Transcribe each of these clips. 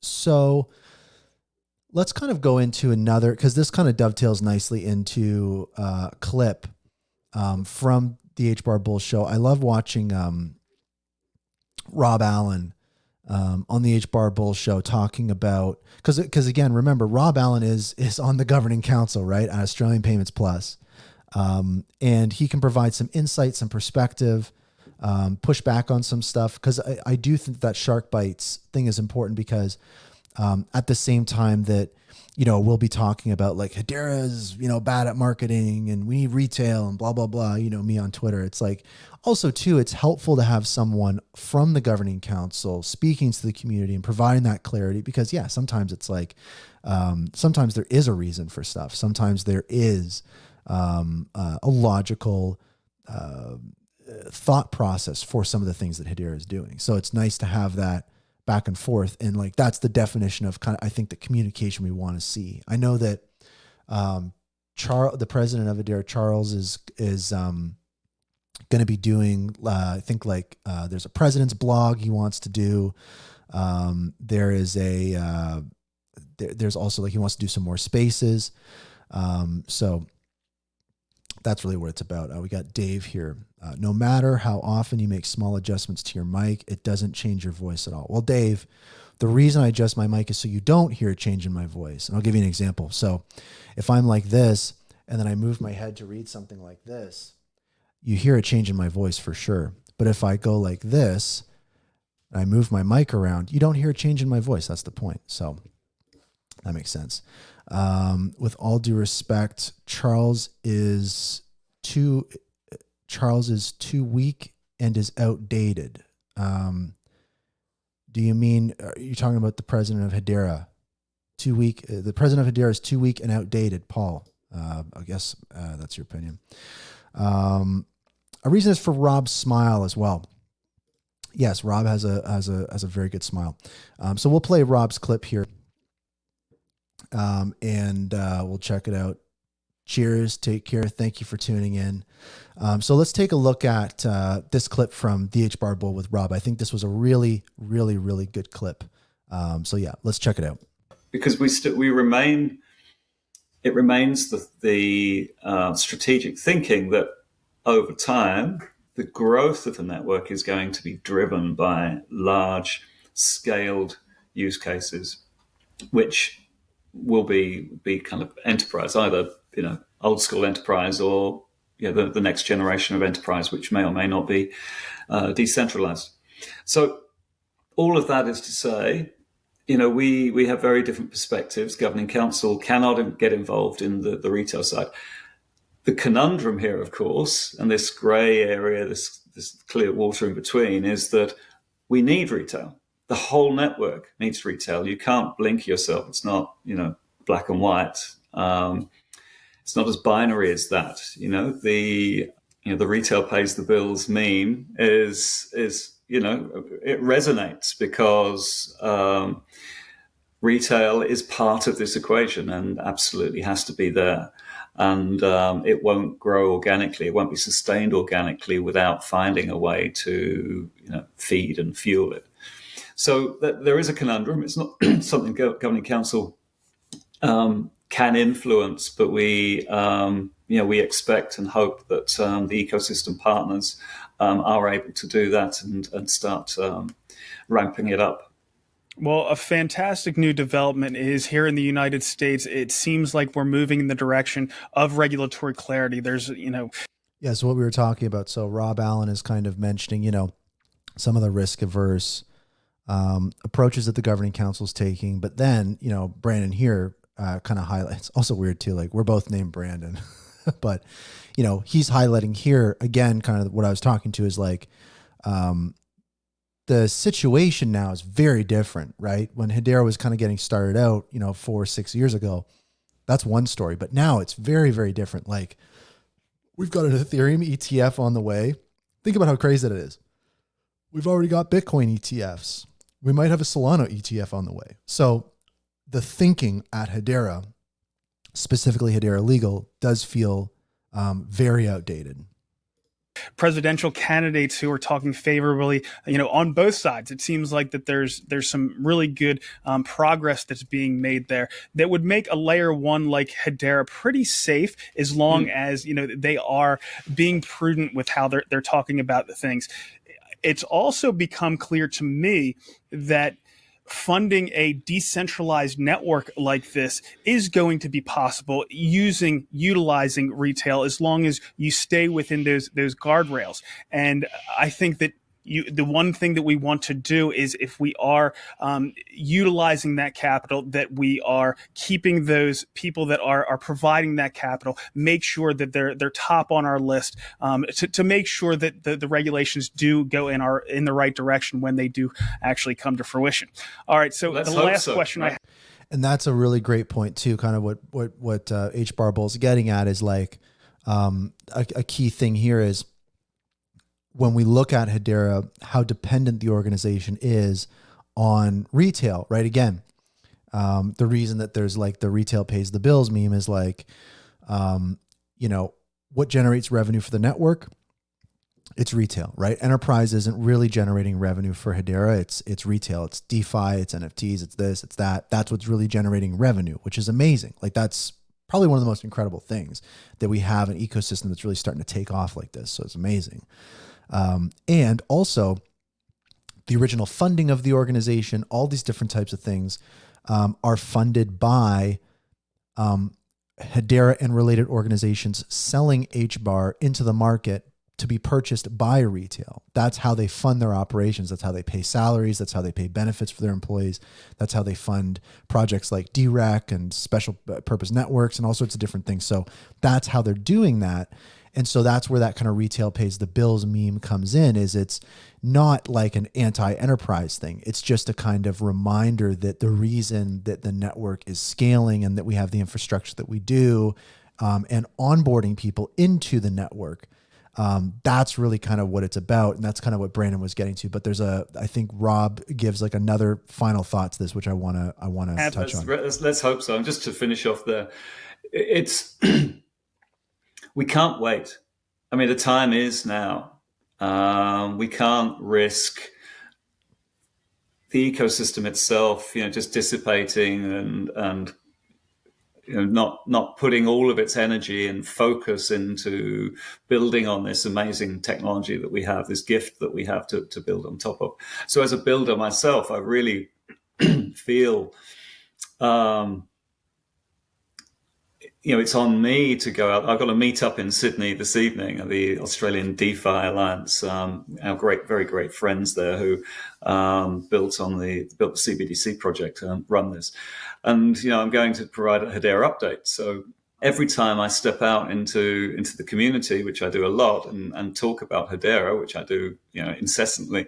So let's kind of go into another, because this kind of dovetails nicely into a clip from the HBAR Bull show. I love watching Rob Allen on the HBAR Bull show talking about, because again, remember, Rob Allen is on the governing council, right, at Australian Payments Plus. And he can provide some insight, some perspective, push back on some stuff. Because I do think that shark bites thing is important, because at the same time that, we'll be talking about like Hedera is, bad at marketing and we need retail and blah, blah, blah, me on Twitter. It's like, also too, it's helpful to have someone from the governing council speaking to the community and providing that clarity, because sometimes it's like, sometimes there is a reason for stuff. Sometimes there is a logical thought process for some of the things that Hedera is doing. So it's nice to have that back and forth. And like, that's the definition of I think the communication we want to see. I know that the president of Hedera, Charles, is going to be doing, I think there's a president's blog he wants to do. There is there's also he wants to do some more spaces. So that's really what it's about. We got Dave here. No matter how often you make small adjustments to your mic, it doesn't change your voice at all. Well, Dave, the reason I adjust my mic is so you don't hear a change in my voice. And I'll give you an example. So if I'm like this, and then I move my head to read something like this, you hear a change in my voice for sure. But if I go like this, and I move my mic around, you don't hear a change in my voice. That's the point. So that makes sense. With all due respect, Charles is too weak and is outdated. Do you mean, are you talking about the president of Hedera? Too weak. The president of Hedera is too weak and outdated, Paul. I guess that's your opinion. A reason is for Rob's smile as well. Yes, Rob has a very good smile. So we'll play Rob's clip here. And we'll check it out. Cheers. Take care. Thank you for tuning in. So let's take a look at this clip from the HBAR Bull with Rob. I think this was a really, really, really good clip. So yeah, let's check it out. Because it remains the strategic thinking that over time, the growth of the network is going to be driven by large scaled use cases, which will be kind of enterprise, either old school enterprise or the next generation of enterprise, which may or may not be decentralized. So all of that is to say, we have very different perspectives. Governing council cannot get involved in the retail side. The conundrum here, of course, and this gray area, this clear water in between, is that we need retail. The whole network needs retail. You can't blink yourself. It's not, black and white. It's not as binary as that. The retail pays the bills meme is it resonates because retail is part of this equation and absolutely has to be there. And it won't grow organically. It won't be sustained organically without finding a way to feed and fuel it. So there is a conundrum. It's not something governing council can influence, but we expect and hope that the ecosystem partners are able to do that and start ramping it up. Well, a fantastic new development is here in the United States. It seems like we're moving in the direction of regulatory clarity. There's, Yeah, so what we were talking about. So Rob Allen is kind of mentioning, some of the risk averse approaches that the governing council is taking. But then, Brandon here kind of highlights, also weird too, like we're both named Brandon, but, he's highlighting here again, kind of what I was talking to is like, the situation now is very different, right? When Hedera was kind of getting started out, 4 or 6 years ago, that's one story. But now it's very, very different. Like we've got an Ethereum ETF on the way. Think about how crazy that is. We've already got Bitcoin ETFs. We might have a Solana ETF on the way. So the thinking at Hedera, specifically Hedera Legal, does feel very outdated. presidential candidates who are talking favorably, on both sides. It seems like that there's some really good progress that's being made there that would make a layer one like Hedera pretty safe, as long as they are being prudent with how they're talking about the things. It's also become clear to me that funding a decentralized network like this is going to be possible utilizing retail, as long as you stay within those guardrails. And I think that the one thing that we want to do is, if we are utilizing that capital, that we are keeping those people that are providing that capital, make sure that they're top on our list, to make sure that the regulations do go in the right direction when they do actually come to fruition. All right, so the last question I have. And that's a really great point too. Kind of what HBAR Bull is getting at is like a key thing here is, when we look at Hedera, how dependent the organization is on retail, right? Again, the reason that there's like the retail pays the bills meme is like, what generates revenue for the network? It's retail, right? Enterprise isn't really generating revenue for Hedera. It's retail. It's DeFi, it's NFTs, it's this, it's that. That's what's really generating revenue, which is amazing. Like, that's probably one of the most incredible things, that we have an ecosystem that's really starting to take off like this. So it's amazing. And also the original funding of the organization, all these different types of things, are funded by, Hedera and related organizations selling HBAR into the market to be purchased by retail. That's how they fund their operations. That's how they pay salaries. That's how they pay benefits for their employees. That's how they fund projects like DREC and special purpose networks and all sorts of different things. So that's how they're doing that. And so that's where that kind of retail pays the bills meme comes in, is it's not like an anti-enterprise thing. It's just a kind of reminder that the reason that the network is scaling and that we have the infrastructure that we do, and onboarding people into the network, that's really kind of what it's about. And that's kind of what Brandon was getting to. But there's I think Rob gives like another final thought to this, which I want to touch on. Let's hope so. And just to finish off there, it's, we can't wait. I mean, the time is now. We can't risk the ecosystem itself, just dissipating and not putting all of its energy and focus into building on this amazing technology that we have, this gift that we have to build on top of. So as a builder myself, I really feel, it's on me to go out. I've got a meet up in Sydney this evening at the Australian DeFi Alliance. Our very great friends there who built the CBDC project and run this. And, I'm going to provide a Hedera update. So every time I step out into the community, which I do a lot, and talk about Hedera, which I do, incessantly,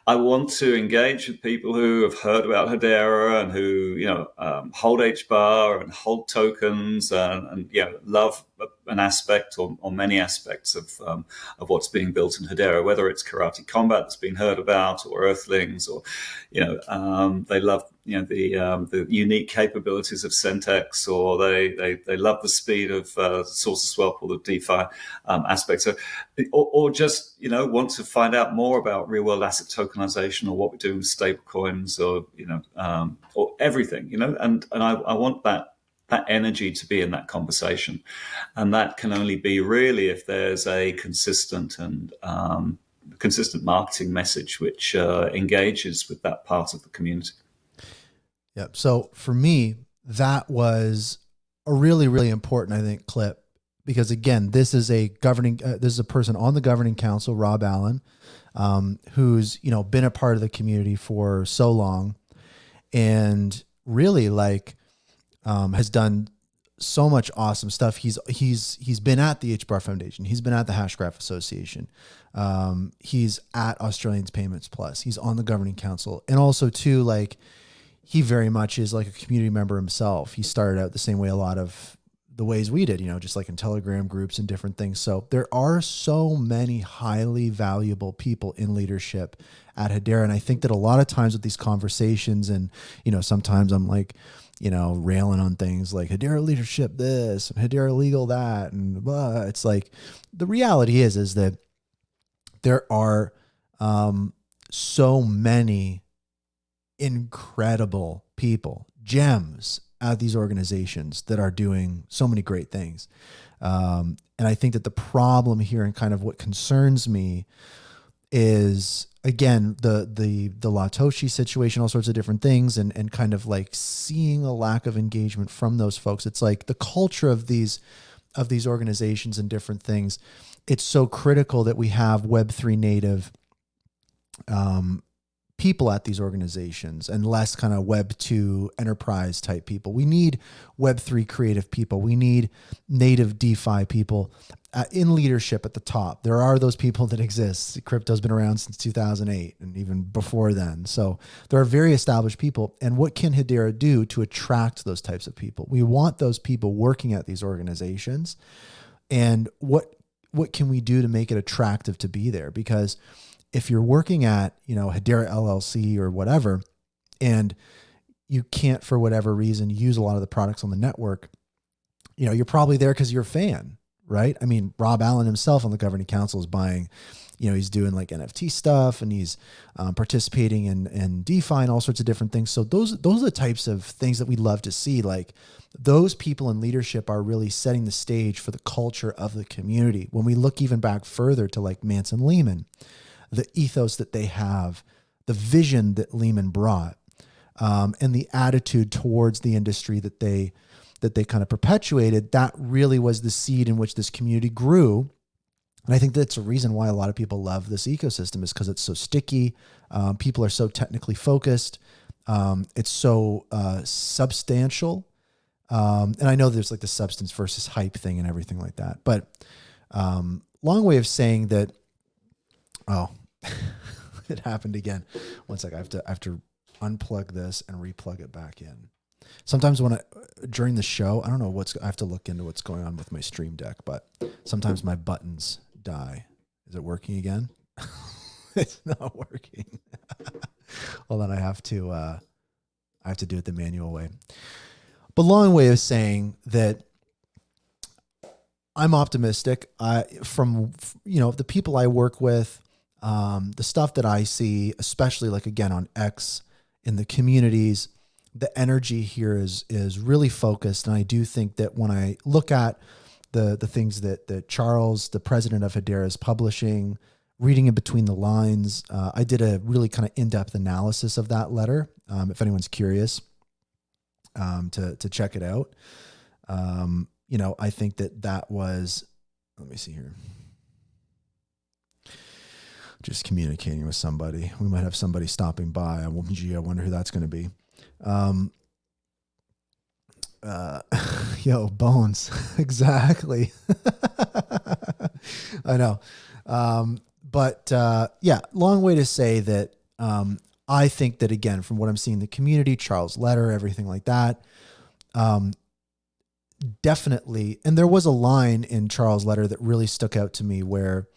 I want to engage with people who have heard about Hedera and who, hold HBAR and hold tokens and love an aspect or many aspects of what's being built in Hedera, whether it's karate combat that's been heard about, or Earthlings, or they love the unique capabilities of Centex, or they love the speed of Source of Swap or the DeFi aspect. So, or just want to find out more about real world asset tokenization, or what we're doing with stable coins, or or everything. And I want that energy to be in that conversation, and that can only be really if there's a consistent and consistent marketing message which engages with that part of the community. Yep. So for me, that was a really, really important, I think, clip, because again, this is a person on the governing council, Rob Allen, who's, been a part of the community for so long, and really has done so much awesome stuff. He's been at the HBAR Foundation. He's been at the Hashgraph Association. He's at Australians Payments Plus. He's on the governing council, and also too, he very much is like a community member himself. He started out the same way a lot of the ways we did, just like in Telegram groups and different things. So there are so many highly valuable people in leadership at Hedera. And I think that a lot of times with these conversations, and, sometimes I'm like, railing on things like Hedera leadership this and Hedera legal that and blah. It's like, the reality is that there are so many incredible people, gems at these organizations that are doing so many great things. And I think that the problem here and kind of what concerns me is, again, the Latoshi situation, all sorts of different things, and kind of like seeing a lack of engagement from those folks. It's like the culture of these organizations and different things. It's so critical that we have Web3 native people at these organizations and less kind of Web2 enterprise type people. We need Web3 creative people. We need native DeFi people in leadership at the top. There are those people that exist. Crypto's been around since 2008 and even before then. So there are very established people. And what can Hedera do to attract those types of people? We want those people working at these organizations. And what can we do to make it attractive to be there? Because if you're working at, Hedera LLC or whatever, and you can't, for whatever reason, use a lot of the products on the network, you're probably there because you're a fan, right? I mean, Rob Allen himself on the governing council is buying, he's doing like NFT stuff, and he's participating in DeFi and all sorts of different things. So those are the types of things that we love to see. Like, those people in leadership are really setting the stage for the culture of the community. When we look even back further to like Manson Lehman, the ethos that they have, the vision that Lehman brought, and the attitude towards the industry that they kind of perpetuated, that really was the seed in which this community grew. And I think that's a reason why a lot of people love this ecosystem, is because it's so sticky. People are so technically focused. It's so substantial. And I know there's like the substance versus hype thing and everything like that. But long way of saying that. Oh, it happened again. One sec. I have to unplug this and replug it back in. Sometimes during the show, I don't know I have to look into what's going on with my Stream Deck, but sometimes my buttons die. Is it working again? It's not working. Well, then I have to do it the manual way. But long way of saying that I'm optimistic. From the people I work with, the stuff that I see, especially like again on X in the communities, the energy here is really focused. And I do think that when I look at the things that Charles, the president of Hedera, is publishing, reading in between the lines, I did a really kind of in-depth analysis of that letter. If anyone's curious, to check it out. I think that was, let me see here. Just communicating with somebody. We might have somebody stopping by. I wonder who that's going to be. Yo, Bones. Exactly. I know. Yeah, long way to say that I think that, again, from what I'm seeing in the community, Charles' letter, everything like that, definitely. And there was a line in Charles' letter that really stuck out to me where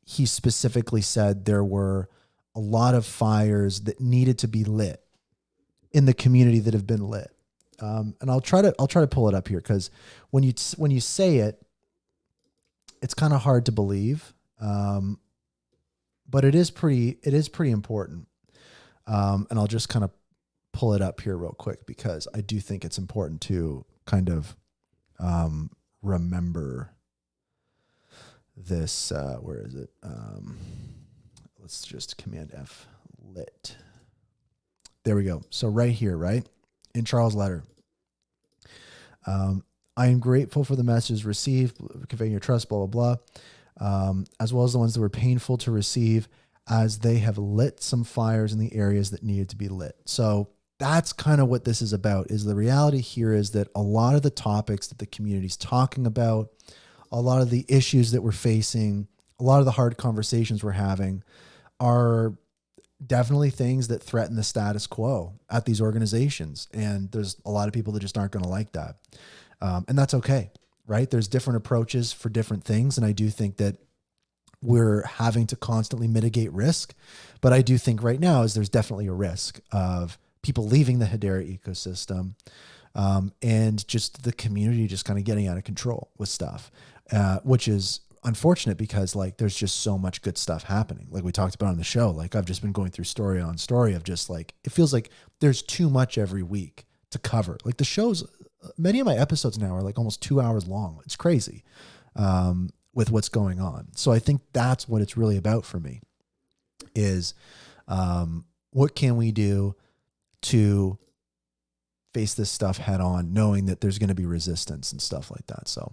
he specifically said there were a lot of fires that needed to be lit in the community that have been lit. And I'll try to pull it up here, because when you say it, it's kind of hard to believe. But it is pretty important. And I'll just kind of pull it up here real quick, because I do think it's important to kind of remember this. Where is it? Let's just Command F, lit. There we go. So right here, right in Charles' letter, I am grateful for the messages received, conveying your trust, blah, blah, blah, as well as the ones that were painful to receive, as they have lit some fires in the areas that needed to be lit. So that's kind of what this is about. Is the reality here is that a lot of the topics that the community is talking about, a lot of the issues that we're facing, a lot of the hard conversations we're having are definitely things that threaten the status quo at these organizations. And there's a lot of people that just aren't going to like that. And that's okay, right? There's different approaches for different things. And I do think that we're having to constantly mitigate risk. But I do think right now there's definitely a risk of people leaving the Hedera ecosystem, and just the community just kind of getting out of control with stuff, which is unfortunate because like there's just so much good stuff happening. Like we talked about on the show, like I've just been going through story on story of just like, it feels like there's too much every week to cover. Like the shows, many of my episodes now are like almost 2 hours long. It's crazy with what's going on. So I think that's what it's really about for me is what can we do to face this stuff head on, knowing that there's going to be resistance and stuff like that. So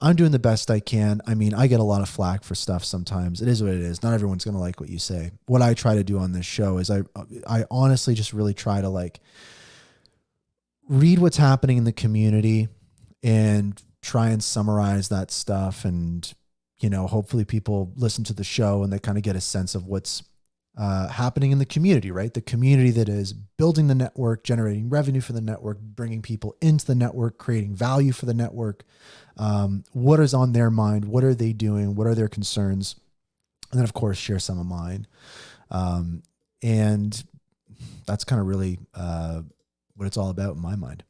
I'm doing the best I can. I mean, I get a lot of flack for stuff sometimes. It is what it is. Not everyone's going to like what you say. What I try to do on this show is I honestly just really try to like read what's happening in the community and try and summarize that stuff. And, you know, hopefully people listen to the show and they kind of get a sense of what's happening in the community, right? The community that is building the network, generating revenue for the network, bringing people into the network, creating value for the network. What is on their mind? What are they doing? What are their concerns? And then of course, share some of mine. And that's kind of really what it's all about in my mind.